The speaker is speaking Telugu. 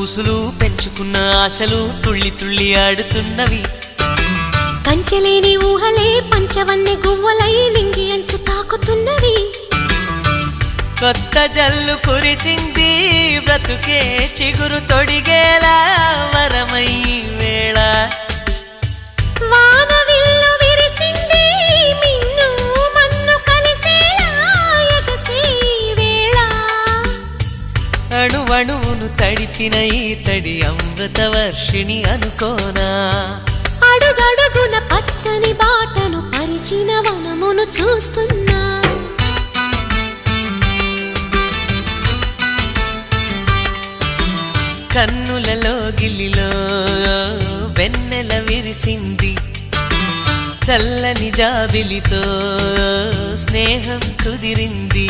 ఊసులు పెంచుకున్న ఆశలు తుళ్ళి తుళ్ళి ఆడుతున్నవి. కంచెలేని ఊహలే పంచవన్నె గువ్వలై నింగి అంచు తాకుతున్నవి. కొత్త జల్లు కురిసింది బ్రతుకే చిగురు తొడిగేలా వరమై వేళ. వానవిల్లు విరిసింది మిన్ను మన్ను కలిసేలా ఎగసే వేళ. అణువణువును తడిపిన ఈ తడి అమృత వర్షిణి అనుకోనా. అడుగడుగున పచ్చని బాటను పరిచిన వనమును చూస్తున్నా. కన్నులలో గిల్లిలో వెన్నెల విరిసింది. చల్లని జాబిలితో స్నేహం కుదిరింది.